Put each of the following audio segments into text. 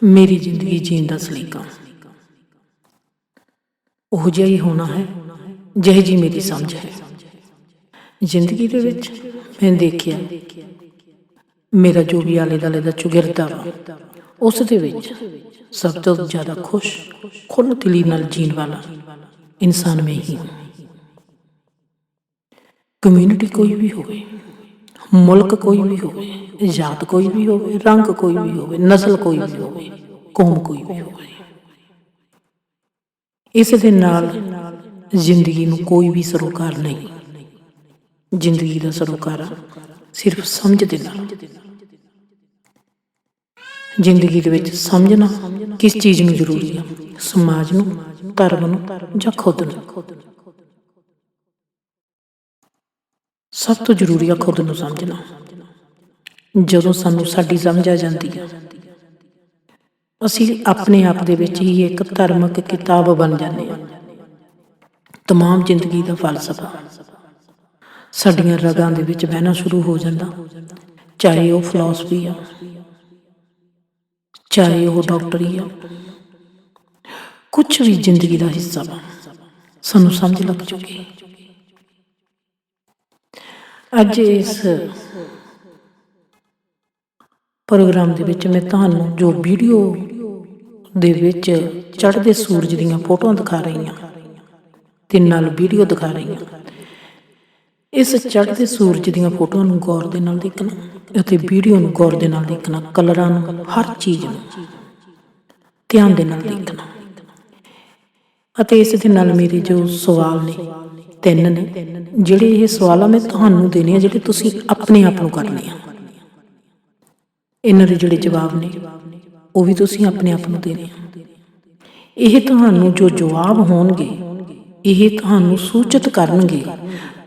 ਮੇਰੀ ਜ਼ਿੰਦਗੀ ਜੀਣ ਦਾ ਸਲੀਕਾ ਉਹ ਜਿਹਾ ਹੀ ਹੋਣਾ ਹੈ ਜਿਹੋ ਜਿਹੀ ਮੇਰੀ ਸਮਝ ਹੈ। ਜ਼ਿੰਦਗੀ ਦੇ ਵਿੱਚ ਮੈਂ ਦੇਖਿਆ ਮੇਰਾ ਜੋ ਵੀ ਆਲੇ ਦੁਆਲੇ ਦਾ ਚੁਗਿਰਦਾ ਵਾ ਉਸ ਦੇ ਵਿੱਚ ਸਭ ਤੋਂ ਜ਼ਿਆਦਾ ਖੁਸ਼ ਖੁੱਲ੍ਹ ਦਿਲੀ ਨਾਲ ਜੀਣ ਵਾਲਾ ਇਨਸਾਨ ਮੈਂ ਹੀ ਹਾਂ। ਕਮਿਊਨਿਟੀ ਕੋਈ ਵੀ ਹੋਵੇ, ਮੁਲਕ ਕੋਈ ਵੀ ਹੋਵੇ, ਜਾਤ ਕੋਈ ਵੀ ਹੋਵੇ, ਰੰਗ ਕੋਈ ਵੀ ਹੋਵੇ, ਨਸਲ ਕੋਈ ਵੀ ਹੋਵੇ, ਕੌਮ ਕੋਈ ਵੀ ਹੋਵੇ, ਇਸ ਦੇ ਨਾਲ ਜ਼ਿੰਦਗੀ ਨੂੰ ਕੋਈ ਵੀ ਸਰੋਕਾਰ ਨਹੀਂ। ਜ਼ਿੰਦਗੀ ਦਾ ਸਰੋਕਾਰਾ ਸਿਰਫ ਸਮਝ ਦੇ ਨਾਲ। ਜ਼ਿੰਦਗੀ ਦੇ ਵਿੱਚ ਸਮਝਣਾ ਕਿਸ ਚੀਜ਼ ਨੂੰ ਜ਼ਰੂਰੀ ਆ, ਸਮਾਜ ਨੂੰ, ਧਰਮ ਨੂੰ ਜਾਂ ਖੁਦ ਨੂੰ। ਸਭ ਤੋਂ ਜ਼ਰੂਰੀ ਆ ਖੁਦ ਨੂੰ ਸਮਝਣਾ। ਜਦੋਂ ਸਾਨੂੰ ਸਾਡੀ ਸਮਝ ਆ ਜਾਂਦੀ ਆ, ਅਸੀਂ ਆਪਣੇ ਆਪ ਦੇ ਵਿੱਚ ਹੀ ਇੱਕ ਧਾਰਮਿਕ ਕਿਤਾਬ ਬਣ ਜਾਂਦੇ ਹਾਂ। ਤਮਾਮ ਜ਼ਿੰਦਗੀ ਦਾ ਫਲਸਫਾ ਸਾਡੀਆਂ ਰਗਾਂ ਦੇ ਵਿੱਚ ਬਹਿਣਾ ਸ਼ੁਰੂ ਹੋ ਜਾਂਦਾ, ਚਾਹੇ ਉਹ ਫਿਲਾਸਫੀ ਆ, ਚਾਹੇ ਉਹ ਡਾਕਟਰੀ ਆ, ਕੁਛ ਵੀ ਜ਼ਿੰਦਗੀ ਦਾ ਹਿੱਸਾ ਵਾ, ਸਾਨੂੰ ਸਮਝ ਲੱਗ ਚੁੱਕੀ। ਅੱਜ ਇਸ ਪ੍ਰੋਗਰਾਮ ਦੇ ਵਿੱਚ ਮੈਂ ਤੁਹਾਨੂੰ ਜੋ ਵੀਡੀਓ ਦੇ ਵਿੱਚ ਚੜ੍ਹਦੇ ਸੂਰਜ ਦੀਆਂ ਫੋਟੋਆਂ ਦਿਖਾ ਰਹੀ ਹਾਂ ਤੇ ਨਾਲ ਵੀਡੀਓ ਦਿਖਾ ਰਹੀ ਹਾਂ, ਇਸ ਚੜ੍ਹਦੇ ਸੂਰਜ ਦੀਆਂ ਫੋਟੋਆਂ ਨੂੰ ਗੌਰ ਦੇ ਨਾਲ ਦੇਖਣਾ ਅਤੇ ਵੀਡੀਓ ਨੂੰ ਗੌਰ ਦੇ ਨਾਲ ਦੇਖਣਾ, ਕਲਰਾਂ ਨੂੰ, ਹਰ ਚੀਜ਼ ਨੂੰ ਧਿਆਨ ਦੇ ਨਾਲ ਦੇਖਣਾ। ਅਤੇ ਇਸ ਦੇ ਨਾਲ ਮੇਰੇ ਜੋ ਸਵਾਲ ਨੇ, 3 ਨੇ, ਜਿਹੜੇ ਇਹ ਸਵਾਲ ਆ ਮੈਂ ਤੁਹਾਨੂੰ ਦੇਣੇ ਆ, ਜਿਹੜੇ ਤੁਸੀਂ ਆਪਣੇ ਆਪ ਨੂੰ ਕਰਨੇ ਆ। ਇਹਨਾਂ ਦੇ ਜਿਹੜੇ ਜਵਾਬ ਨੇ ਉਹ ਵੀ ਤੁਸੀਂ ਆਪਣੇ ਆਪ ਨੂੰ ਦੇਣੇ ਆ। ਇਹ ਤੁਹਾਨੂੰ ਜੋ ਜਵਾਬ ਹੋਣਗੇ, ਇਹ ਤੁਹਾਨੂੰ ਸੂਚਿਤ ਕਰਨਗੇ,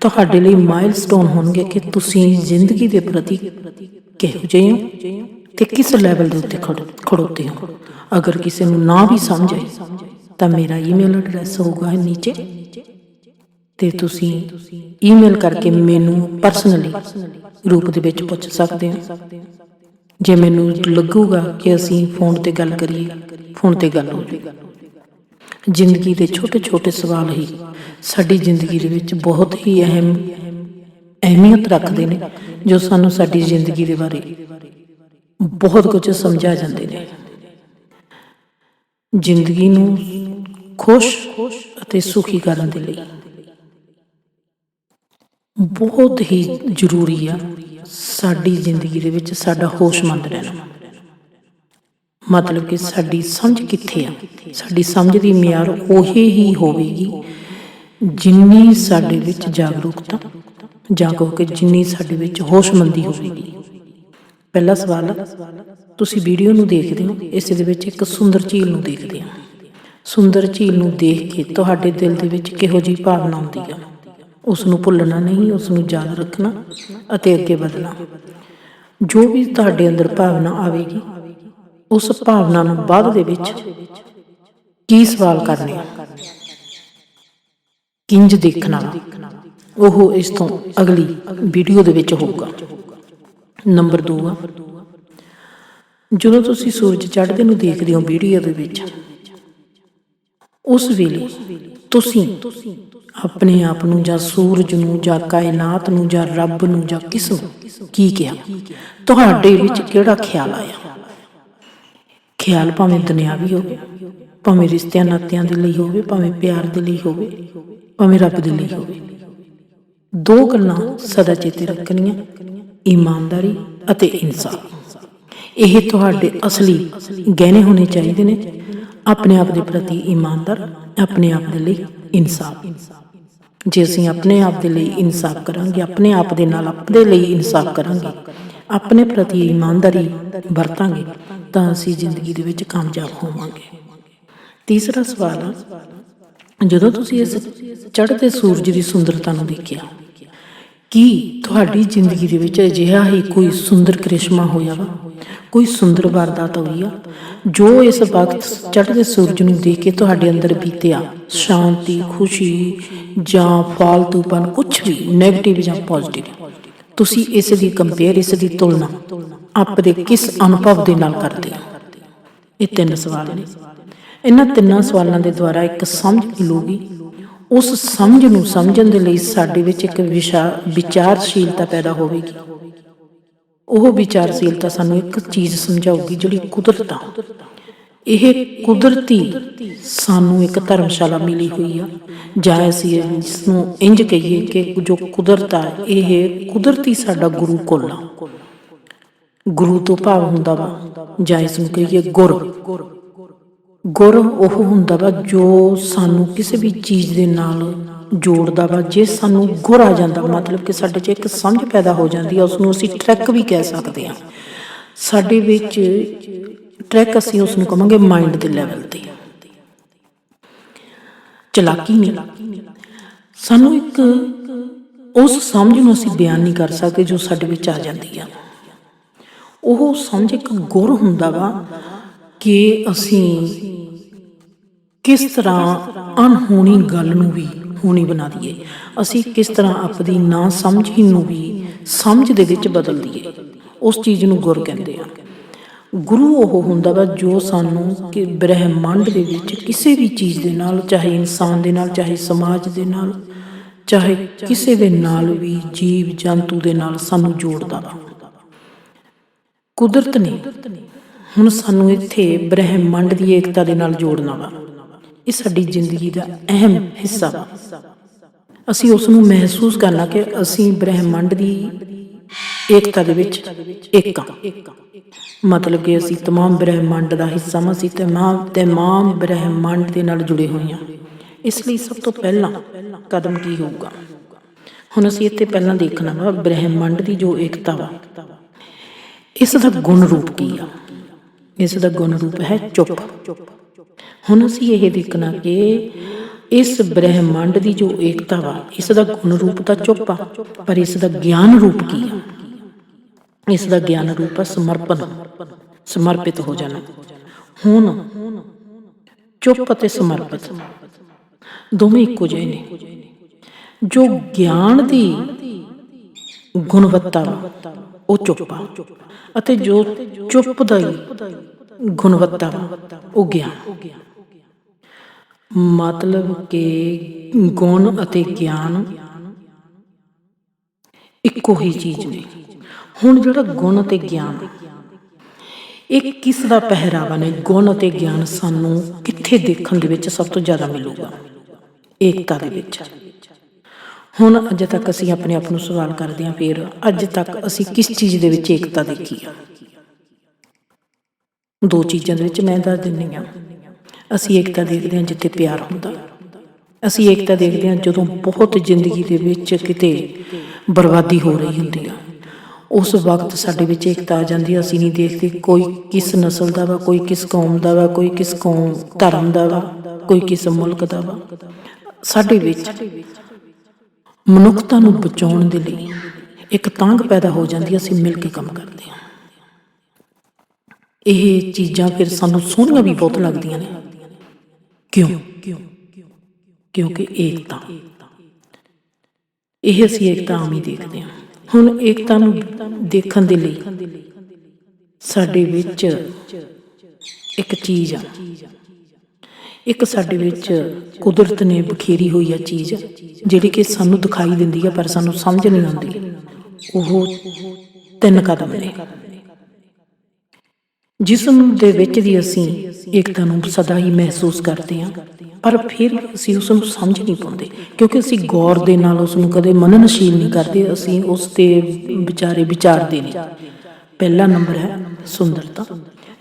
ਤੁਹਾਡੇ ਲਈ ਮਾਈਲਸਟੋਨ ਹੋਣਗੇ ਕਿ ਤੁਸੀਂ ਜ਼ਿੰਦਗੀ ਦੇ ਪ੍ਰਤੀ ਕਿਹੋ ਜਿਹੇ ਹੋ ਤੇ ਕਿਸ ਲੈਵਲ ਦੇ ਉੱਤੇ ਖੜੋਤੇ ਹੋ। ਅਗਰ ਕਿਸੇ ਨੂੰ ਨਾ ਵੀ ਸਮਝ ਆਏ ਤਾਂ ਮੇਰਾ ਈਮੇਲ ਐਡਰੈਸ ਹੋਊਗਾ ਨੀਚੇ, ਤੇ ਤੁਸੀਂ ਈਮੇਲ ਕਰਕੇ ਮੈਨੂੰ ਪਰਸਨਲੀ ਰੂਪ ਦੇ ਵਿੱਚ ਪੁੱਛ ਸਕਦੇ ਹੋ। ਜੇ ਮੈਨੂੰ ਲੱਗੂਗਾ ਕਿ ਅਸੀਂ ਫੋਨ ਤੇ ਗੱਲ ਕਰੀਏ, ਫੋਨ ਤੇ ਗੱਲ ਹੋਵੇ। ਜ਼ਿੰਦਗੀ ਦੇ ਛੋਟੇ ਛੋਟੇ ਸਵਾਲ ਹੀ ਸਾਡੀ ਜ਼ਿੰਦਗੀ ਦੇ ਵਿੱਚ ਬਹੁਤ ਹੀ ਅਹਿਮੀਅਤ ਰੱਖਦੇ ਨੇ, ਜੋ ਸਾਨੂੰ ਸਾਡੀ ਜ਼ਿੰਦਗੀ ਦੇ ਬਾਰੇ ਬਹੁਤ ਕੁਝ ਸਮਝਾ ਜਾਂਦੇ ਨੇ। ਜ਼ਿੰਦਗੀ ਨੂੰ ਖੁਸ਼ ਅਤੇ ਸੁਖੀ ਕਰਨ ਦੇ ਲਈ ਬਹੁਤ ਹੀ ਜ਼ਰੂਰੀ ਆ ਸਾਡੀ ਜ਼ਿੰਦਗੀ ਦੇ ਵਿੱਚ ਸਾਡਾ ਹੋਸ਼ਮੰਦ ਰਹਿਣਾ। ਮਤਲਬ ਕਿ ਸਾਡੀ ਸਮਝ ਕਿੱਥੇ ਆ, ਸਾਡੀ ਸਮਝ ਦੀ ਮਿਆਰ ਉਹੀ ਹੀ ਹੋਵੇਗੀ ਜਿੰਨੀ ਸਾਡੇ ਵਿੱਚ ਜਾਗਰੂਕਤਾ ਜਾਗੋ ਕੇ, ਜਿੰਨੀ ਸਾਡੇ ਵਿੱਚ ਹੋਸ਼ਮੰਦੀ ਹੋਵੇਗੀ। ਪਹਿਲਾ ਸਵਾਲ, ਤੁਸੀਂ ਵੀਡੀਓ ਨੂੰ ਦੇਖਦੇ ਹੋ, ਇਸ ਦੇ ਵਿੱਚ ਇੱਕ ਸੁੰਦਰ ਝੀਲ ਨੂੰ ਦੇਖਦੇ ਹੋ। ਸੁੰਦਰ ਝੀਲ ਨੂੰ ਦੇਖ ਕੇ ਤੁਹਾਡੇ ਦਿਲ ਦੇ ਵਿੱਚ ਕਿਹੋ ਜਿਹੀ ਭਾਵਨਾ ਆਉਂਦੀ ਆ? ਉਸ ਨੂੰ ਭੁੱਲਣਾ ਨਹੀਂ, ਉਸ ਨੂੰ ਯਾਦ ਰੱਖਣਾ ਅਤੇ ਅੱਗੇ ਵਧਣਾ। ਜੋ ਵੀ ਤੁਹਾਡੇ ਅੰਦਰ ਭਾਵਨਾ ਆਵੇਗੀ, ਉਸ ਭਾਵਨਾ ਨੂੰ ਬਾਅਦ ਦੇ ਵਿੱਚ ਕੀ ਸਵਾਲ ਕਰਨੇ, ਕਿੰਝ ਦੇਖਣਾ, ਉਹ ਇਸ ਤੋਂ ਅਗਲੀ ਵੀਡੀਓ ਦੇ ਵਿੱਚ ਹੋਊਗਾ। ਨੰਬਰ 2 ਆ, ਜਦੋਂ ਤੁਸੀਂ ਸੂਰਜ ਚੜ੍ਹਦੇ ਨੂੰ ਦੇਖਦੇ ਹੋ ਵੀਡੀਓ ਦੇ ਵਿੱਚ, ਉਸ ਵੇਲੇ ਤੁਸੀਂ ਆਪਣੇ ਆਪ ਨੂੰ ਜਾਂ ਸੂਰਜ ਨੂੰ ਜਾਂ ਕਾਇਨਾਤ ਨੂੰ ਜਾਂ ਰੱਬ ਨੂੰ ਜਾਂ ਕਿਸ ਨੂੰ ਕੀ ਕਿਹਾ? ਤੁਹਾਡੇ ਵਿੱਚ ਕਿਹੜਾ ਖਿਆਲ ਆਇਆ? ਖਿਆਲ ਭਾਵੇਂ ਦੁਨਿਆਵੀ ਹੋਵੇ, ਭਾਵੇਂ ਰਿਸ਼ਤਿਆਂ ਨਾਤਿਆਂ ਦੇ ਲਈ ਹੋਵੇ, ਭਾਵੇਂ ਪਿਆਰ ਦੇ ਲਈ ਹੋਵੇ, ਭਾਵੇਂ ਰੱਬ ਦੇ ਲਈ ਹੋਵੇ। 2 ਗੱਲਾਂ ਸਦਾ ਚੇਤੇ ਰੱਖਣੀਆਂ, ਇਮਾਨਦਾਰੀ ਅਤੇ ਇਨਸਾਫ। ਇਹ ਤੁਹਾਡੇ ਅਸਲੀ ਗਹਿਣੇ ਹੋਣੇ ਚਾਹੀਦੇ ਨੇ। ਆਪਣੇ ਆਪ ਦੇ ਪ੍ਰਤੀ ਇਮਾਨਦਾਰ, ਆਪਣੇ ਆਪ ਦੇ ਲਈ ਇਨਸਾਫ। ਜੇ ਅਸੀਂ ਆਪਣੇ ਆਪ ਦੇ ਲਈ ਇਨਸਾਫ ਕਰਾਂਗੇ, ਆਪਣੇ ਆਪ ਦੇ ਨਾਲ ਆਪਣੇ ਲਈ ਇਨਸਾਫ ਕਰਾਂਗੇ, ਆਪਣੇ ਪ੍ਰਤੀ ਇਮਾਨਦਾਰੀ ਵਰਤਾਂਗੇ, ਤਾਂ ਅਸੀਂ ਜ਼ਿੰਦਗੀ ਦੇ ਵਿੱਚ ਕਾਮਯਾਬ ਹੋਵਾਂਗੇ। ਤੀਸਰਾ ਸਵਾਲ ਆ, ਜਦੋਂ ਤੁਸੀਂ ਇਸ ਚੜ੍ਹਦੇ ਸੂਰਜ ਦੀ ਸੁੰਦਰਤਾ ਨੂੰ ਦੇਖਿਆ, ਕੀ ਤੁਹਾਡੀ ਜ਼ਿੰਦਗੀ ਦੇ ਵਿੱਚ ਅਜਿਹਾ ਹੀ ਕੋਈ ਸੁੰਦਰ ਕ੍ਰਿਸ਼ਮਾ ਹੋਇਆ ਵਾ, ਕੋਈ ਸੁੰਦਰ ਵਾਰਦਾਤ ਹੋਈ ਆ ਜੋ ਇਸ ਵਕਤ ਚੜ੍ਹਦੇ ਸੂਰਜ ਨੂੰ ਦੇਖ ਕੇ ਤੁਹਾਡੇ ਅੰਦਰ ਬੀਤਿਆ? ਸ਼ਾਂਤੀ, ਖੁਸ਼ੀ ਜਾਂ ਫਾਲਤੂਪਨ, ਕੁਛ ਵੀ ਨੈਗੇਟਿਵ ਜਾਂ ਪੋਜ਼ੀਟਿਵ। ਤੁਸੀਂ ਇਸ ਦੀ ਕੰਪੇਅਰ, ਇਸ ਦੀ ਤੁਲਨਾ ਆਪਣੇ ਕਿਸ ਅਨੁਭਵ ਦੇ ਨਾਲ ਕਰਦੇ ਹੋ? ਇਹ 3 ਸਵਾਲ ਨੇ। ਇਹਨਾਂ 3 ਸਵਾਲਾਂ ਦੇ ਦੁਆਰਾ ਇੱਕ ਸਮਝ ਮਿਲੂਗੀ। ਉਸ ਸਮਝ ਨੂੰ ਸਮਝਣ ਦੇ ਲਈ ਸਾਡੇ ਵਿੱਚ ਇੱਕ ਵਿਚਾਰਸ਼ੀਲਤਾ ਪੈਦਾ ਹੋਵੇਗੀ। ਉਹ ਵਿਚਾਰਸ਼ੀਲਤਾ ਸਾਨੂੰ ਇੱਕ ਚੀਜ਼ ਸਮਝਾਊਗੀ, ਜਿਹੜੀ ਕੁਦਰਤ ਆ। ਇਹ ਕੁਦਰਤੀ ਸਾਨੂੰ ਇੱਕ ਧਰਮਸ਼ਾਲਾ ਮਿਲੀ ਹੋਈ ਆ, ਜਾਂ ਅਸੀਂ ਇਸ ਨੂੰ ਇੰਝ ਕਹੀਏ ਕਿ ਜੋ ਕੁਦਰਤ ਆ, ਇਹ ਕੁਦਰਤੀ ਸਾਡਾ ਗੁਰੂ ਕੁਲ ਆ। ਗੁਰੂ ਤੋਂ ਭਾਵ ਹੁੰਦਾ ਵਾ, ਜਾਂ ਇਸ ਨੂੰ ਕਹੀਏ ਗੁਰ। ਗੁਰ ਉਹ ਹੁੰਦਾ ਵਾ ਜੋ ਸਾਨੂੰ ਕਿਸੇ ਵੀ ਚੀਜ਼ ਦੇ ਨਾਲ ਜੋੜਦਾ ਵਾ। ਜੇ ਸਾਨੂੰ ਗੁਰ ਆ ਜਾਂਦਾ, ਮਤਲਬ ਕਿ ਸਾਡੇ 'ਚ ਇੱਕ ਸਮਝ ਪੈਦਾ ਹੋ ਜਾਂਦੀ ਆ, ਉਸਨੂੰ ਅਸੀਂ ਟਰੈਕ ਵੀ ਕਹਿ ਸਕਦੇ ਹਾਂ। ਸਾਡੇ ਵਿੱਚ ਟਰੈਕ ਅਸੀਂ ਉਸਨੂੰ ਕਹਾਂਗੇ ਮਾਈਂਡ ਦੇ ਲੈਵਲ 'ਤੇ। ਚਲਾਕੀ ਨਹੀਂ, ਸਾਨੂੰ ਇੱਕ ਉਸ ਸਮਝ ਨੂੰ ਅਸੀਂ ਬਿਆਨ ਨਹੀਂ ਕਰ ਸਕਦੇ ਜੋ ਸਾਡੇ ਵਿੱਚ ਆ ਜਾਂਦੀ ਆ। ਉਹ ਸਮਝ ਇੱਕ ਗੁਰ ਹੁੰਦਾ ਵਾ ਕਿ ਅਸੀਂ ਕਿਸ ਤਰ੍ਹਾਂ ਅਣਹੋਣੀ ਗੱਲ ਨੂੰ ਵੀ ਹੋਣੀ ਬਣਾ ਦਈਏ। ਅਸੀਂ ਕਿਸ ਤਰ੍ਹਾਂ ਆਪਣੀ ਨਾ ਸਮਝੀ ਨੂੰ ਵੀ ਸਮਝ ਦੇ ਵਿੱਚ ਬਦਲ ਦਈਏ। ਉਸ ਚੀਜ਼ ਨੂੰ ਗੁਰ ਕਹਿੰਦੇ ਆ। ਗੁਰੂ ਉਹ ਹੁੰਦਾ ਵਾ ਜੋ ਸਾਨੂੰ ਕਿ ਬ੍ਰਹਿਮੰਡ ਦੇ ਵਿੱਚ ਕਿਸੇ ਵੀ ਚੀਜ਼ ਦੇ ਨਾਲ, ਚਾਹੇ ਇਨਸਾਨ ਦੇ ਨਾਲ, ਚਾਹੇ ਸਮਾਜ ਦੇ ਨਾਲ, ਚਾਹੇ ਕਿਸੇ ਦੇ ਨਾਲ ਵੀ, ਜੀਵ ਜੰਤੂ ਦੇ ਨਾਲ ਸਾਨੂੰ ਜੋੜਦਾ ਵਾ। ਕੁਦਰਤ ਨੇ ਹੁਣ ਸਾਨੂੰ ਇੱਥੇ ਬ੍ਰਹਿਮੰਡ ਦੀ ਏਕਤਾ ਦੇ ਨਾਲ ਜੋੜਨਾ ਵਾ। ਇਹ ਸਾਡੀ ਜ਼ਿੰਦਗੀ ਦਾ ਅਹਿਮ ਹਿੱਸਾ ਵਾ। ਅਸੀਂ ਉਸ ਨੂੰ ਮਹਿਸੂਸ ਕਰਨਾ ਕਿ ਅਸੀਂ ਬ੍ਰਹਿਮੰਡ ਦੀ ਏਕਤਾ ਦੇ ਵਿੱਚ ਇੱਕ ਹਾਂ। ਮਤਲਬ ਕਿ ਅਸੀਂ ਤਮਾਮ ਬ੍ਰਹਿਮੰਡ ਦਾ ਹਿੱਸਾ ਹਾਂ। ਅਸੀਂ ਤਮਾਮ ਬ੍ਰਹਿਮੰਡ ਦੇ ਨਾਲ ਜੁੜੇ ਹੋਏ ਹਾਂ। ਇਸ ਲਈ ਸਭ ਤੋਂ ਪਹਿਲਾਂ ਕਦਮ ਕੀ ਹੋਊਗਾ? ਹੁਣ ਅਸੀਂ ਇੱਥੇ ਪਹਿਲਾਂ ਦੇਖਣਾ ਵਾ ਬ੍ਰਹਿਮੰਡ ਦੀ ਜੋ ਏਕਤਾ ਵਾ, ਇਸ ਦਾ ਗੁਣ ਰੂਪ ਕੀ ਆ? ਇਸ ਦਾ ਗੁਣ ਰੂਪ ਹੈ ਚੁੱਪ। ਹੁਣ ਅਸੀਂ ਇਹ ਦੇਖਣਾ ਕਿ ਇਸ ਬ੍ਰਹਿਮੰਡ ਦੀ ਜੋ ਏਕਤਾ ਵਾ, ਇਸ ਦਾ ਗੁਣ ਰੂਪ ਤਾਂ ਚੁੱਪ ਆ, ਪਰ ਇਸ ਦਾ ਗਿਆਨ ਰੂਪ ਕੀ ਆ? ਇਸ ਦਾ ਗਿਆਨ ਰੂਪ ਆ ਸਮਰਪਣ, ਸਮਰਪਿਤ ਹੋ ਜਾਣਾ। ਹੁਣ ਚੁੱਪ ਅਤੇ ਸਮਰਪਿਤ ਦੋਵੇਂ ਇੱਕੋ ਜਿਹੇ ਨੇ। ਜੋ ਗਿਆਨ ਦੀ ਗੁਣਵੱਤਾ ਵਾ ਉਹ ਚੁੱਪ ਆ, ਅਤੇ ਜੋ ਚੁੱਪ ਦਾ ਹੀ ਗੁਣਵੱਤਾ ਵਾ ਉਹ ਗਿਆਨ। ਮਤਲਬ ਕਿ ਗੁਣ ਅਤੇ ਗਿਆਨ ਇੱਕੋ ਹੀ ਚੀਜ਼ ਨੇ। ਹੁਣ ਜਿਹੜਾ ਗੁਣ ਅਤੇ ਗਿਆਨ, ਇਹ ਕਿਸ ਦਾ ਪਹਿਰਾਵਾ ਨੇ? ਗੁਣ ਅਤੇ ਗਿਆਨ ਸਾਨੂੰ ਕਿੱਥੇ ਦੇਖਣ ਦੇ ਵਿੱਚ ਸਭ ਤੋਂ ਜ਼ਿਆਦਾ ਮਿਲੂਗਾ? ਏਕਤਾ ਦੇ ਵਿੱਚ। ਹੁਣ ਅੱਜ ਤੱਕ ਅਸੀਂ ਆਪਣੇ ਆਪ ਨੂੰ ਸਵਾਲ ਕਰਦੇ ਹਾਂ, ਫਿਰ ਅੱਜ ਤੱਕ ਅਸੀਂ ਕਿਸ ਚੀਜ਼ ਦੇ ਵਿੱਚ ਏਕਤਾ ਦੇਖੀ ਆ? 2 ਚੀਜ਼ਾਂ ਦੇ ਵਿੱਚ ਮੈਂ ਦੱਸ ਦਿੰਦੀ ਹਾਂ। ਅਸੀਂ ਏਕਤਾ ਦੇਖਦੇ ਹਾਂ ਜਿੱਥੇ ਪਿਆਰ ਹੁੰਦਾ। ਅਸੀਂ ਏਕਤਾ ਦੇਖਦੇ ਹਾਂ ਜਦੋਂ ਬਹੁਤ ਜ਼ਿੰਦਗੀ ਦੇ ਵਿੱਚ ਕਿਤੇ ਬਰਬਾਦੀ ਹੋ ਰਹੀ ਹੁੰਦੀ ਆ। ਉਸ ਵਕਤ ਸਾਡੇ ਵਿੱਚ ਏਕਤਾ ਆ ਜਾਂਦੀ ਆ। ਅਸੀਂ ਨਹੀਂ ਦੇਖਦੇ ਕੋਈ ਕਿਸ ਨਸਲ ਦਾ ਵਾ, ਕੋਈ ਕਿਸ ਕੌਮ ਦਾ ਵਾ, ਕੋਈ ਕਿਸ ਕੌਮ ਧਰਮ ਦਾ ਵਾ, ਕੋਈ ਕਿਸ ਮੁਲਕ ਦਾ ਵਾ। ਸਾਡੇ ਵਿੱਚ ਮਨੁੱਖਤਾ ਨੂੰ ਬਚਾਉਣ ਦੇ ਲਈ ਇੱਕ ਤਾਂਘ ਪੈਦਾ ਹੋ ਜਾਂਦੀ ਹੈ। ਅਸੀਂ ਮਿਲ ਕੇ ਕੰਮ ਕਰਦੇ ਹਾਂ। ਇਹ ਚੀਜ਼ਾਂ ਫਿਰ ਸਾਨੂੰ ਸੋਹਣੀਆਂ ਵੀ ਬਹੁਤ ਲੱਗਦੀਆਂ ਨੇ। ਕਿਉਂ? ਕਿਉਂਕਿ ਏਕਤਾ। ਇਹ ਅਸੀਂ ਏਕਤਾ ਆਮ ਹੀ ਦੇਖਦੇ ਹਾਂ। ਹੁਣ ਏਕਤਾ ਨੂੰ ਦੇਖਣ ਦੇ ਲਈ ਸਾਡੇ ਵਿੱਚ ਇੱਕ ਚੀਜ਼ ਆ, ਇੱਕ ਸਾਡੇ ਵਿੱਚ ਕੁਦਰਤ ਨੇ ਬਖੇਰੀ ਹੋਈ ਆ ਚੀਜ਼, ਜਿਹੜੀ ਕਿ ਸਾਨੂੰ ਦਿਖਾਈ ਦਿੰਦੀ ਆ ਪਰ ਸਾਨੂੰ ਸਮਝ ਨਹੀਂ ਆਉਂਦੀ। ਉਹ 3 ਕਦਮ ਨੇ, ਜਿਸ ਦੇ ਵਿੱਚ ਦੀ ਅਸੀਂ ਏਕਤਾ ਨੂੰ ਸਦਾ ਹੀ ਮਹਿਸੂਸ ਕਰਦੇ ਹਾਂ, ਪਰ ਫਿਰ ਅਸੀਂ ਉਸ ਨੂੰ ਸਮਝ ਨਹੀਂ ਪਾਉਂਦੇ, ਕਿਉਂਕਿ ਅਸੀਂ ਗੌਰ ਦੇ ਨਾਲ ਉਸ ਨੂੰ ਕਦੇ ਮਨਨਸ਼ੀਲ ਨਹੀਂ ਕਰਦੇ। ਅਸੀਂ ਉਸ 'ਤੇ ਵਿਚਾਰਦੇ ਨਹੀਂ। ਪਹਿਲਾ ਨੰਬਰ ਹੈ ਸੁੰਦਰਤਾ।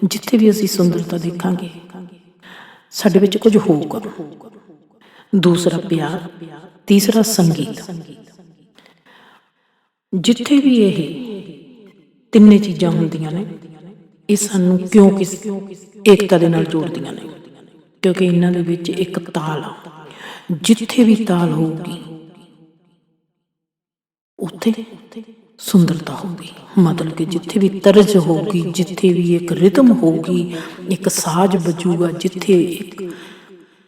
ਜਿੱਥੇ ਵੀ ਅਸੀਂ ਸੁੰਦਰਤਾ ਦੇਖਾਂਗੇ ਸਾਡੇ ਵਿੱਚ ਕੁਝ ਹੋਊਗਾ। ਦੂਸਰਾ ਪਿਆਰ, ਤੀਸਰਾ ਸੰਗੀਤ। ਜਿੱਥੇ ਵੀ ਇਹ 3 ਚੀਜ਼ਾਂ ਹੁੰਦੀਆਂ ਨੇ, ਇਹ ਸਾਨੂੰ ਕਿਉਂ ਕਿਸ ਏਕਤਾ ਦੇ ਨਾਲ ਜੋੜਦੀਆਂ ਨੇ? ਕਿਉਂਕਿ ਇਹਨਾਂ ਦੇ ਵਿੱਚ ਇੱਕ ਤਾਲ ਆ। ਜਿੱਥੇ ਵੀ ਤਾਲ ਹੋਊਗੀ ਉੱਥੇ ਸੁੰਦਰਤਾ ਹੋਊਗੀ। ਮਤਲਬ ਕਿ ਜਿੱਥੇ ਵੀ ਤਰਜ਼ ਹੋਊਗੀ, ਜਿੱਥੇ ਵੀ ਇੱਕ ਰਿਦਮ ਹੋਊਗੀ, ਇੱਕ ਸਾਜ਼ ਵੱਜੂਗਾ, ਜਿੱਥੇ ਇੱਕ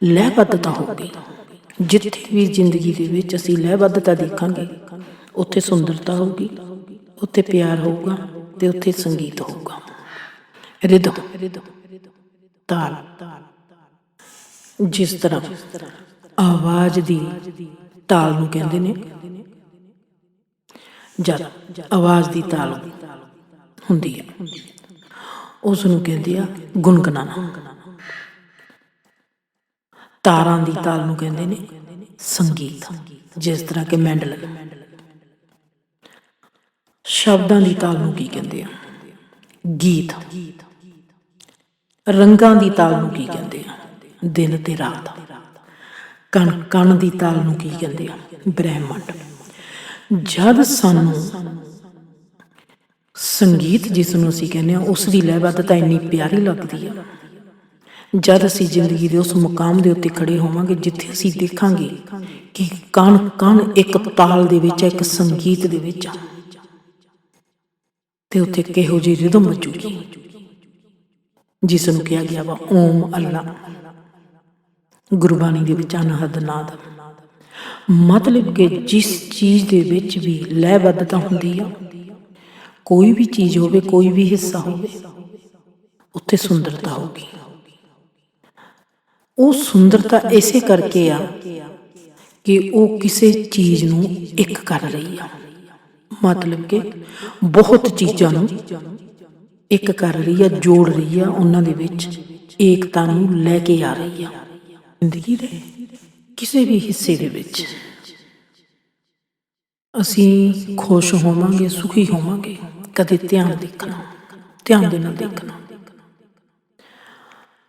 ਲੈਅਬੱਧਤਾ ਹੋਊਗੀ, ਜਿੱਥੇ ਵੀ ਜ਼ਿੰਦਗੀ ਦੇ ਵਿੱਚ ਅਸੀਂ ਲੈਅਬੱਧਤਾ ਦੇਖਾਂਗੇ ਉੱਥੇ ਸੁੰਦਰਤਾ ਹੋਊਗੀ, ਉੱਥੇ ਪਿਆਰ ਹੋਊਗਾ, ਅਤੇ ਉੱਥੇ ਸੰਗੀਤ ਹੋਊਗਾ, ਰਿਦਮ। ਤਾਲ। ਜਿਸ ਤਰ੍ਹਾਂ ਆਵਾਜ਼ ਦੀ ਤਾਲ ਨੂੰ ਕਹਿੰਦੇ ਨੇ, ਜਦ ਆਵਾਜ਼ ਦੀ ਤਾਲ ਹੁੰਦੀ ਹੈ ਉਸ ਨੂੰ ਕਹਿੰਦੇ ਆ ਗੁਣਗੁਣਾਉਣਾ। ਤਾਰਾਂ ਦੀ ਤਾਲ ਨੂੰ ਕਹਿੰਦੇ ਨੇ ਸੰਗੀਤ। ਜਿਸ ਤਰ੍ਹਾਂ ਕਿ ਮੈਂਡਲ। ਸ਼ਬਦਾਂ ਦੀ ਤਾਲ ਨੂੰ ਕੀ ਕਹਿੰਦੇ ਆ? ਗੀਤ। ਰੰਗਾਂ ਦੀ ਤਾਲ ਨੂੰ ਕੀ ਕਹਿੰਦੇ ਆ? ਦਿਨ ਤੇ ਰਾਤ। ਕਣ ਦੀ ਤਾਲ ਨੂੰ ਕੀ ਕਹਿੰਦੇ ਆ? ਬ੍ਰਹਿਮੰਡ। ਜਦ ਸਾਨੂੰ ਸੰਗੀਤ ਜਿਸ ਨੂੰ ਅਸੀਂ ਕਹਿੰਦੇ ਹਾਂ ਉਸ ਦੀ ਲੈਅਬੱਧਤਾ ਇੰਨੀ ਪਿਆਰੀ ਲੱਗਦੀ ਆ, ਜਦ ਅਸੀਂ ਜ਼ਿੰਦਗੀ ਦੇ ਉਸ ਮੁਕਾਮ ਦੇ ਉੱਤੇ ਖੜੇ ਹੋਵਾਂਗੇ ਜਿੱਥੇ ਅਸੀਂ ਦੇਖਾਂਗੇ ਕਿ ਕਣ ਇੱਕ ਤਾਲ ਦੇ ਵਿੱਚ, ਇੱਕ ਸੰਗੀਤ ਦੇ ਵਿੱਚ ਆ, ਤੇ ਉੱਥੇ ਕਿਹੋ ਜਿਹੀ ਰਿਦਮ ਵੱਜੂਗੀ ਜਿਸ ਨੂੰ ਕਿਹਾ ਗਿਆ ਵਾ ਓਮ ਅੱਲਾ। ਗੁਰਬਾਣੀ ਦੇ ਵਿੱਚ ਅਨਹਦ ਨਾਦ। ਮਤਲਬ ਕਿ ਜਿਸ ਚੀਜ਼ ਦੇ ਵਿੱਚ ਵੀ ਲੈਅਬੱਧਤਾ ਹੁੰਦੀ ਆ, ਕੋਈ ਵੀ ਚੀਜ਼ ਹੋਵੇ, ਕੋਈ ਵੀ ਹਿੱਸਾ ਹੋਵੇ, ਉੱਥੇ ਸੁੰਦਰਤਾ ਹੋਊਗੀ। ਉਹ ਸੁੰਦਰਤਾ ਇਸੇ ਕਰਕੇ ਆ ਕਿ ਉਹ ਕਿਸੇ ਚੀਜ਼ ਨੂੰ ਇੱਕ ਕਰ ਰਹੀ ਆ। ਮਤਲਬ ਕਿ ਬਹੁਤ ਚੀਜ਼ਾਂ ਨੂੰ ਇੱਕ ਕਰ ਰਹੀ ਆ, ਜੋੜ ਰਹੀ ਆ, ਉਹਨਾਂ ਦੇ ਵਿੱਚ ਏਕਤਾ ਨੂੰ ਲੈ ਕੇ ਆ ਰਹੀ ਆ। ਜ਼ਿੰਦਗੀ ਦੇ ਕਿਸੇ ਵੀ ਹਿੱਸੇ ਦੇ ਵਿੱਚ ਅਸੀਂ ਖੁਸ਼ ਹੋਵਾਂਗੇ, ਸੁਖੀ ਹੋਵਾਂਗੇ, ਕਦੇ ਧਿਆਨ ਦੇ ਨਾਲ ਦੇਖਣਾ।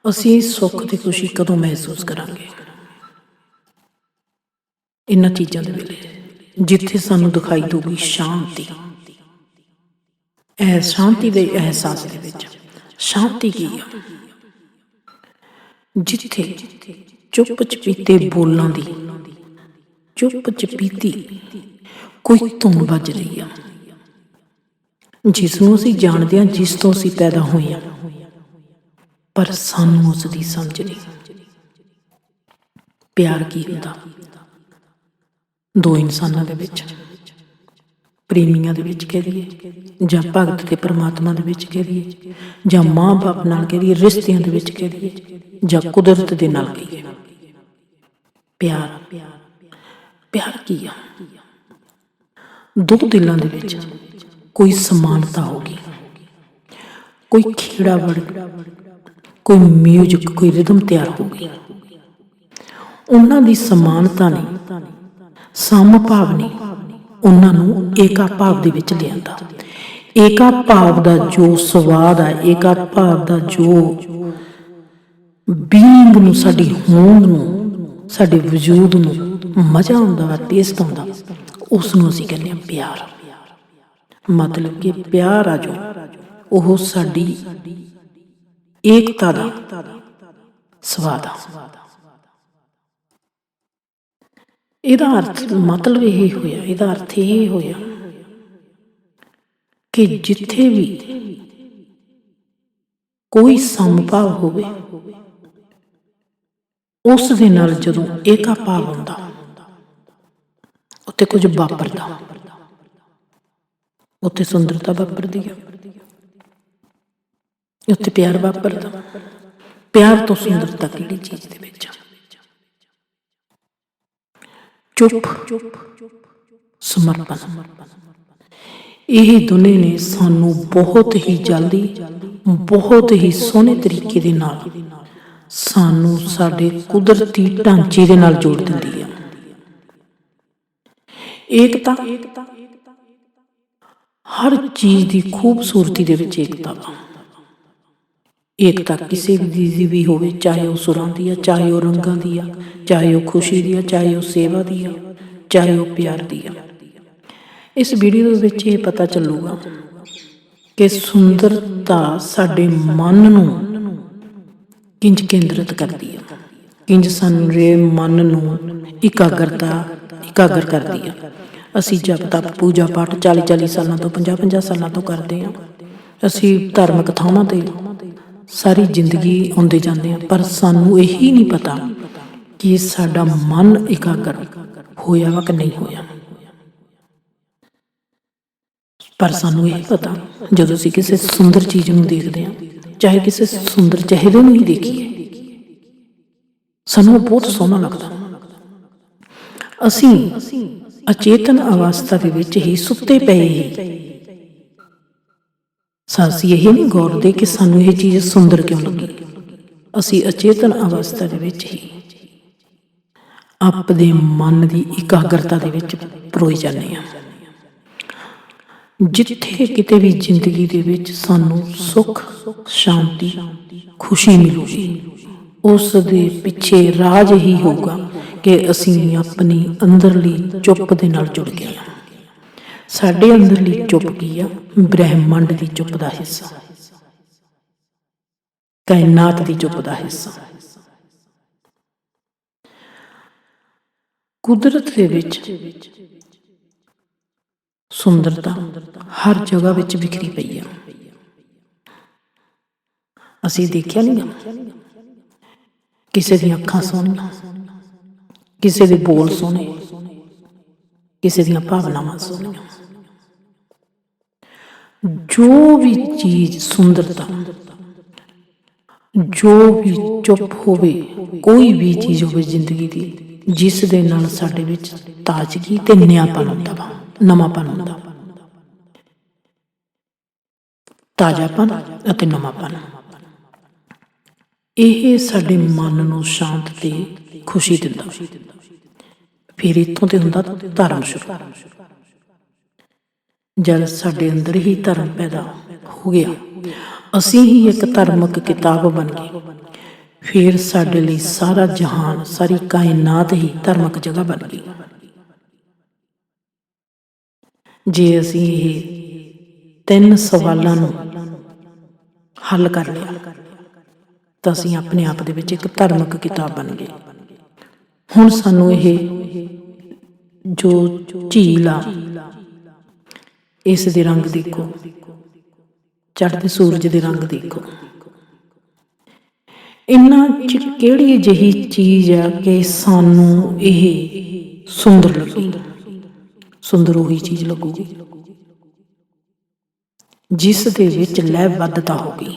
ਅਸੀਂ ਸੁੱਖ ਤੇ ਖੁਸ਼ੀ ਕਦੋਂ ਮਹਿਸੂਸ ਕਰਾਂਗੇ? ਇਹਨਾਂ ਚੀਜ਼ਾਂ ਦੇ ਵੇਲੇ, ਜਿੱਥੇ ਸਾਨੂੰ ਦਿਖਾਈ ਦਊਗੀ ਸ਼ਾਂਤੀ। ਸ਼ਾਂਤੀ ਦੇ ਅਹਿਸਾਸ ਦੇ ਵਿੱਚ ਸ਼ਾਂਤੀ ਕੀ ਆ? ਜਿੱਥੇ ਚੁੱਪ ਚਪੀਤੇ ਬੋਲਾਂ ਦੀ, ਚੁੱਪ ਚਪੀਤੀ ਕੋਈ ਧੁਨ ਵੱਜ ਰਹੀ ਆ, ਜਿਸ ਨੂੰ ਅਸੀਂ ਜਾਣਦੇ ਹਾਂ, ਜਿਸ ਤੋਂ ਅਸੀਂ ਪੈਦਾ ਹੋਏ ਹਾਂ, ਪਰ ਸਾਨੂੰ ਉਸ ਦੀ ਸਮਝ ਨਹੀਂ। ਪਿਆਰ ਕੀ ਹੁੰਦਾ? ਦੋ ਇਨਸਾਨਾਂ ਦੇ ਵਿੱਚ, ਪ੍ਰੇਮੀਆਂ ਦੇ ਵਿੱਚ ਕਹਿ ਦਈਏ, ਜਾਂ ਭਗਤ ਤੇ ਪਰਮਾਤਮਾ ਦੇ ਵਿੱਚ ਕਹਿ ਦਈਏ, ਜਾਂ ਮਾਂ ਬਾਪ ਨਾਲ ਕਹਿ ਦਈਏ, ਰਿਸ਼ਤਿਆਂ ਦੇ ਵਿੱਚ ਕਹਿ ਦਈਏ, ਜਾਂ ਕੁਦਰਤ ਦੇ ਨਾਲ ਕਹੀਏ। ਪਿਆਰ ਕੀ ਆ? ਦੋ ਦਿਲਾਂ ਦੇ ਵਿੱਚ ਕੋਈ ਸਮਾਨਤਾ ਹੋਗੀ, ਕੋਈ ਖੇੜਾ ਵੜ, ਕੋਈ ਮਿਊਜ਼ਿਕ, ਕੋਈ ਰਿਦਮ ਤਿਆਰ ਹੋ ਗਈ। ਉਹਨਾਂ ਦੀ ਸਮਾਨਤਾ ਨੇ, ਸਮਭਾਵ ਨੇ ਉਹਨਾਂ ਨੂੰ ਏਕਾ ਭਾਵ ਦੇ ਵਿੱਚ ਲਿਆਂਦਾ। ਏਕਾ ਭਾਵ ਦਾ ਜੋ ਸਵਾਦ ਆ, ਏਕਾ ਭਾਵ ਦਾ ਜੋ ਬੀਇੰਗ ਨੂੰ, ਸਾਡੀ ਹੋਂਦ ਨੂੰ, ਸਾਡੇ ਵਜੂਦ ਨੂੰ ਮਜ਼ਾ ਆਉਂਦਾ ਵਾ, ਟੇਸਟ ਆਉਂਦਾ, ਉਸ ਨੂੰ ਅਸੀਂ ਕਹਿੰਦੇ ਹਾਂ ਪਿਆਰ। ਮਤਲਬ ਕਿ ਪਿਆਰ ਆ ਜੋ, ਉਹ ਸਾਡੀ ਏਕਤਾ ਦਾ ਸਵਾਦ ਆ। ਇਹਦਾ ਅਰਥ ਮਤਲਬ ਇਹ ਹੋਇਆ, ਇਹਦਾ ਅਰਥ ਇਹ ਹੋਇਆ ਕਿ ਜਿੱਥੇ ਵੀ ਕੋਈ ਸਮਭਾਵ ਹੋਵੇ, ਉਸ ਦੇ ਨਾਲ ਜਦੋਂ ਏਕਾ ਭਾਵ ਹੁੰਦਾ, ਉੱਥੇ ਕੁਝ ਵਾਪਰਦਾ, ਉੱਥੇ ਸੁੰਦਰਤਾ ਵਾਪਰਦੀ ਹੈ, ਉੱਥੇ ਪਿਆਰ ਵਾਪਰਦਾ। ਪਿਆਰ ਤੋਂ ਸੁੰਦਰਤਾ ਕਿਹੜੀ ਚੀਜ਼ ਦੇ ਵਿੱਚ? ਚੁੱਪ, ਸਮਰਪਣ। ਇਹ ਦੋਨੇ ਨੇ ਸਾਨੂੰ ਬਹੁਤ ਹੀ ਜਲਦੀ, ਬਹੁਤ ਹੀ ਸੋਹਣੇ ਤਰੀਕੇ ਦੇ ਨਾਲ ਸਾਨੂੰ ਸਾਡੇ ਕੁਦਰਤੀ ਢਾਂਚੇ ਦੇ ਨਾਲ ਜੋੜ ਦਿੰਦੀ ਹੈ। ਏਕਤਾ, ਹਰ ਚੀਜ਼ ਦੀ ਖੂਬਸੂਰਤੀ ਦੇ ਵਿੱਚ ਏਕਤਾ ਵਾ। ਏਕਤਾ ਕਿਸੇ ਦੀ ਵੀ ਹੋਵੇ, ਚਾਹੇ ਉਹ ਸੁਰਾਂ ਦੀ ਆ, ਚਾਹੇ ਉਹ ਰੰਗਾਂ ਦੀ ਆ, ਚਾਹੇ ਉਹ ਖੁਸ਼ੀ ਦੀ ਆ, ਚਾਹੇ ਉਹ ਸੇਵਾ ਦੀ ਆ, ਚਾਹੇ ਉਹ ਪਿਆਰ ਦੀ ਆ। ਇਸ ਵੀਡੀਓ ਦੇ ਵਿੱਚ ਇਹ ਪਤਾ ਚੱਲੂਗਾ ਕਿ ਸੁੰਦਰਤਾ ਸਾਡੇ ਮਨ ਨੂੰ ਕਿੰਝ ਕੇਂਦਰਿਤ ਕਰਦੀ ਆ, ਕਿੰਝ ਸਾਡੇ ਮਨ ਨੂੰ ਇਕਾਗਰ ਕਰਦੀ ਆ। ਅਸੀਂ ਜਪ ਤਪ ਪੂਜਾ ਪਾਠ 40-40 ਸਾਲਾਂ ਤੋਂ, 50-50 ਸਾਲਾਂ ਤੋਂ ਕਰਦੇ ਹਾਂ। ਅਸੀਂ ਧਾਰਮਿਕ ਥਾਵਾਂ 'ਤੇ ਸਾਰੀ ਜ਼ਿੰਦਗੀ ਆਉਂਦੇ ਜਾਂਦੇ ਹਾਂ, ਪਰ ਸਾਨੂੰ ਇਹੀ ਨਹੀਂ ਪਤਾ ਕਿ ਸਾਡਾ ਮਨ ਇਕਾਗਰ ਹੋਇਆ ਵਾ ਕਿ ਨਹੀਂ ਹੋਇਆ। ਪਰ ਸਾਨੂੰ ਇਹ ਪਤਾ, ਜਦੋਂ ਅਸੀਂ ਕਿਸੇ ਸੁੰਦਰ ਚੀਜ਼ ਨੂੰ ਦੇਖਦੇ ਹਾਂ ਚਾਹੇ ਕਿਸੇ ਸੁੰਦਰ ਚਿਹਰੇ ਨੂੰ ਹੀ ਦੇਖੀਏ, ਸਾਨੂੰ ਬਹੁਤ ਸੋਹਣਾ ਲੱਗਦਾ। ਅਸੀਂ ਅਚੇਤਨ ਅਵਸਥਾ ਦੇ ਵਿੱਚ ਹੀ ਸੁੱਤੇ ਪਏ ਹੀ ਅਸੀਂ ਇਹ ਨਹੀਂ ਗੌਰਦੇ ਕਿ ਸਾਨੂੰ ਇਹ ਚੀਜ਼ ਸੁੰਦਰ ਕਿਉਂ ਲੱਗੀ। ਅਸੀਂ ਅਚੇਤਨ ਅਵਸਥਾ ਦੇ ਵਿੱਚ ਹੀ ਆਪਣੇ ਮਨ ਦੀ ਇਕਾਗਰਤਾ ਦੇ ਵਿੱਚ ਪਰੋਈ ਜਾਂਦੇ ਹਾਂ। ਜਿੱਥੇ ਕਿਤੇ ਵੀ ਜ਼ਿੰਦਗੀ ਦੇ ਵਿੱਚ ਸਾਨੂੰ ਸੁੱਖ, ਸ਼ਾਂਤੀ, ਖੁਸ਼ੀ ਮਿਲੂਗੀ, ਉਸ ਦੇ ਪਿੱਛੇ ਰਾਜ ਹੀ ਹੋਊਗਾ ਕਿ ਅਸੀਂ ਆਪਣੀ ਅੰਦਰਲੀ ਚੁੱਪ ਦੇ ਨਾਲ ਜੁੜ ਗਏ ਹਾਂ। ਸਾਡੇ ਅੰਦਰਲੀ ਚੁੱਪ ਕੀ ਆ? ਬ੍ਰਹਿਮੰਡ ਦੀ ਚੁੱਪ ਦਾ ਹਿੱਸਾ, ਕਾਇਨਾਤ ਦੀ ਚੁੱਪ ਦਾ ਹਿੱਸਾ। ਕੁਦਰਤ ਦੇ ਵਿੱਚ ਸੁੰਦਰਤਾ ਹਰ ਜਗ੍ਹਾ ਵਿੱਚ ਬਿਖਰੀ ਪਈ ਆ। ਅਸੀਂ ਦੇਖਿਆ ਨਹੀਂ, ਕਿਸੇ ਦੀਆਂ ਅੱਖਾਂ ਸੋਹਣੀਆਂ, ਕਿਸੇ ਦੇ ਬੋਲ ਸੋਹਣੇ, ਕਿਸੇ ਦੀਆਂ ਭਾਵਨਾਵਾਂ ਸੋਹਣੀਆਂ। ਜੋ ਵੀ ਚੀਜ਼ ਸੁੰਦਰਤਾ, ਜੋ ਵੀ ਚੁੱਪ ਹੋਵੇ, ਕੋਈ ਵੀ ਚੀਜ਼ ਹੋਵੇ ਜ਼ਿੰਦਗੀ ਦੀ, ਜਿਸ ਦੇ ਨਾਲ ਸਾਡੇ ਵਿੱਚ ਤਾਜ਼ਗੀ ਤੇ ਨਿਆਂਪਣ ਹੁੰਦਾ ਵਾ, ਨਵਾਂਪਣ ਹੁੰਦਾ, ਤਾਜ਼ਾਪਣ ਅਤੇ ਨਵਾਂਪਣ। ਇਹ ਸਾਡੇ ਮਨ ਨੂੰ ਸ਼ਾਂਤ ਤੇ ਖੁਸ਼ੀ ਦਿੰਦਾ। ਫਿਰ ਇੱਥੋਂ ਤੇ ਹੁੰਦਾ ਧਰਮ ਸ਼ੁਰੂ। ਜਦ ਸਾਡੇ ਅੰਦਰ ਹੀ ਧਰਮ ਪੈਦਾ ਹੋ ਗਿਆ, ਅਸੀਂ ਹੀ ਇੱਕ ਧਾਰਮਿਕ ਕਿਤਾਬ ਬਣ ਗਏ, ਫਿਰ ਸਾਡੇ ਲਈ ਸਾਰਾ ਜਹਾਨ, ਸਾਰੀ ਕਾਇਨਾਤ ਹੀ ਧਾਰਮਿਕ ਜਗ੍ਹਾ ਬਣ ਗਈ। ਜੇ ਅਸੀਂ ਇਹ 3 ਸਵਾਲਾਂ ਨੂੰ ਹੱਲ ਕਰ ਲਿਆ ਤਾਂ ਅਸੀਂ ਆਪਣੇ ਆਪ ਦੇ ਵਿੱਚ ਇੱਕ ਧਾਰਮਿਕ ਕਿਤਾਬ ਬਣ ਗਏ। ਹੁਣ ਸਾਨੂੰ ਇਹ ਜੋ ਝੀਲ ਆ, ਇਸ ਦੇ ਰੰਗ ਦੇਖੋ, ਚੜ੍ਹਦੇ ਸੂਰਜ ਦੇ ਰੰਗ ਦੇਖੋ। ਇਹਨਾਂ 'ਚ ਕਿਹੜੀ ਅਜਿਹੀ ਚੀਜ਼ ਆ ਕਿ ਸਾਨੂੰ ਇਹ ਸੁੰਦਰ ਲੱਗੀ? ਸੁੰਦਰ ਉਹੀ ਚੀਜ਼ ਲੱਗੂਗੀ ਜਿਸ ਦੇ ਵਿੱਚ ਲੈਅਬੱਧਤਾ ਹੋਊਗੀ।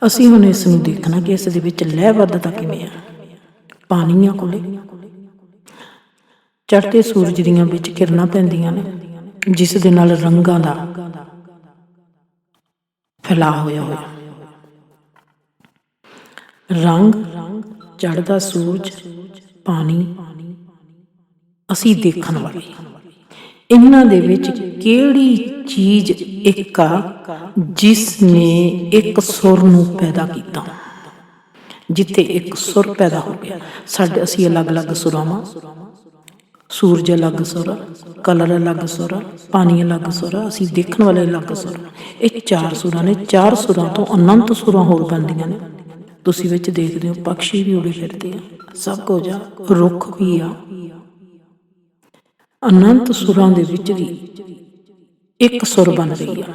ਅਸੀਂ ਹੁਣ ਇਸ ਨੂੰ ਦੇਖਣਾ ਕਿ ਇਸ ਦੇ ਵਿੱਚ ਲੈਅਬੱਧਤਾ ਕਿਵੇਂ ਆ। ਪਾਣੀਆਂ ਕੋਲੇ ਚੜ੍ਹਦੇ ਸੂਰਜ ਦੀਆਂ ਵਿੱਚ ਕਿਰਨਾਂ ਪੈਂਦੀਆਂ ਨੇ, ਜਿਸ ਦੇ ਨਾਲ ਰੰਗਾਂ ਦਾ ਫੈਲਾਅ ਹੋਇਆ। ਰੰਗ, ਚੜ੍ਹਦਾ ਸੂਰਜ, ਪਾਣੀ, ਅਸੀਂ ਦੇਖਣ ਵਾਲੇ, ਇਹਨਾਂ ਦੇ ਵਿੱਚ ਕਿਹੜੀ ਚੀਜ਼ ਇੱਕ ਆ ਜਿਸ ਨੇ ਇੱਕ ਸੁਰ ਨੂੰ ਪੈਦਾ ਕੀਤਾ? ਜਿੱਥੇ ਇੱਕ ਸੁਰ ਪੈਦਾ ਹੋ ਗਿਆ, ਅਸੀਂ ਅਲੱਗ-ਅਲੱਗ ਸੁਰਾਂ ਵਾਂ। ਸੂਰਜ ਅਲੱਗ ਸੁਰ, ਕਲਰ ਅਲੱਗ ਸੁਰ, ਪਾਣੀ ਅਲੱਗ ਸੁਰ, ਅਸੀਂ ਦੇਖਣ ਵਾਲੇ ਅਲੱਗ ਸੁਰ। ਇਹ 4 ਸੁਰਾਂ ਨੇ। 4 ਸੁਰਾਂ ਤੋਂ ਅਨੰਤ ਸੁਰਾਂ ਹੋਰ ਬਣਦੀਆਂ ਨੇ। ਤੁਸੀਂ ਵਿੱਚ ਦੇਖਦੇ ਹੋ ਪਕਸ਼ੀ ਵੀ ਉੜੇ ਫਿਰਦੇ ਆ, ਸਭ ਕੁਝ ਆ, ਰੁੱਖ ਵੀ ਆ। ਅਨੰਤ ਸੁਰਾਂ ਦੇ ਵਿੱਚ ਵੀ ਇੱਕ ਸੁਰ ਬਣ ਰਹੀ ਆ।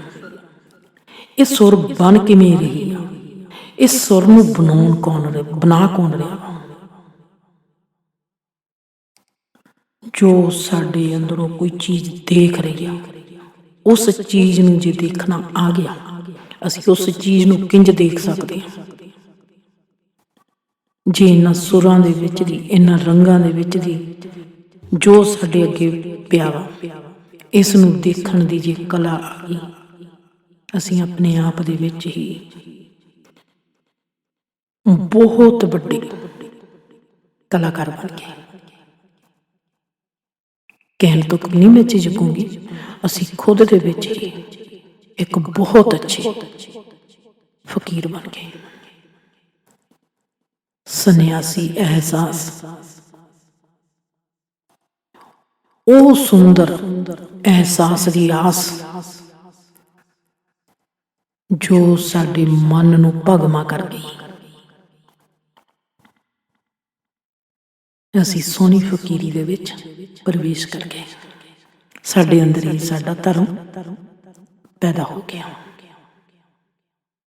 ਇਹ ਸੁਰ ਬਣ ਕਿਵੇਂ ਰਹੀ ਆ? ਇਸ ਸੁਰ ਨੂੰ ਬਣਾ ਕੌਣ ਰਿਹਾ? ਜੋ ਸਾਡੇ ਅੰਦਰੋਂ ਕੋਈ ਚੀਜ਼ ਦੇਖ ਰਹੀ ਆ, ਉਸ ਚੀਜ਼ ਨੂੰ ਜੇ ਦੇਖਣਾ ਆ ਗਿਆ, ਅਸੀਂ ਉਸ ਚੀਜ਼ ਨੂੰ ਕਿੰਝ ਦੇਖ ਸਕਦੇ ਹਾਂ? ਜੇ ਇਹਨਾਂ ਸੁਰਾਂ ਦੇ ਵਿੱਚ ਦੀ, ਇਹਨਾਂ ਰੰਗਾਂ ਦੇ ਵਿੱਚ ਦੀ ਜੋ ਸਾਡੇ ਅੱਗੇ ਪਿਆ ਵਾ, ਇਸ ਨੂੰ ਦੇਖਣ ਦੀ ਜੇ ਕਲਾ ਆ ਗਈ, ਅਸੀਂ ਆਪਣੇ ਆਪ ਦੇ ਵਿੱਚ ਹੀ ਬਹੁਤ ਵੱਡੇ ਕਲਾਕਾਰ ਬਣ ਗਏ। ਕਹਿਣ ਤੋਂ ਨਹੀਂ ਮੈਂ ਝਿਜਕੂੰਗੀ, ਅਸੀਂ ਖੁਦ ਦੇ ਵਿੱਚ ਹੀ ਇੱਕ ਬਹੁਤ ਅੱਛੇ ਫਕੀਰ ਬਣ ਗਏ। ਸੰਨਿਆਸੀ ਅਹਿਸਾਸ, ਉਹ ਸੁੰਦਰ ਅਹਿਸਾਸ ਦੀ ਆਸ ਜੋ ਸਾਡੇ ਮਨ ਨੂੰ ਭਗਮਾ ਕਰ ਗਈ। ਅਸੀਂ ਸੋਹਣੀ ਫਕੀਰੀ ਦੇ ਵਿੱਚ ਪ੍ਰਵੇਸ਼ ਕਰ ਗਏ। ਸਾਡੇ ਅੰਦਰ ਹੀ ਸਾਡਾ ਧਰਮ ਪੈਦਾ ਹੋ ਗਿਆ।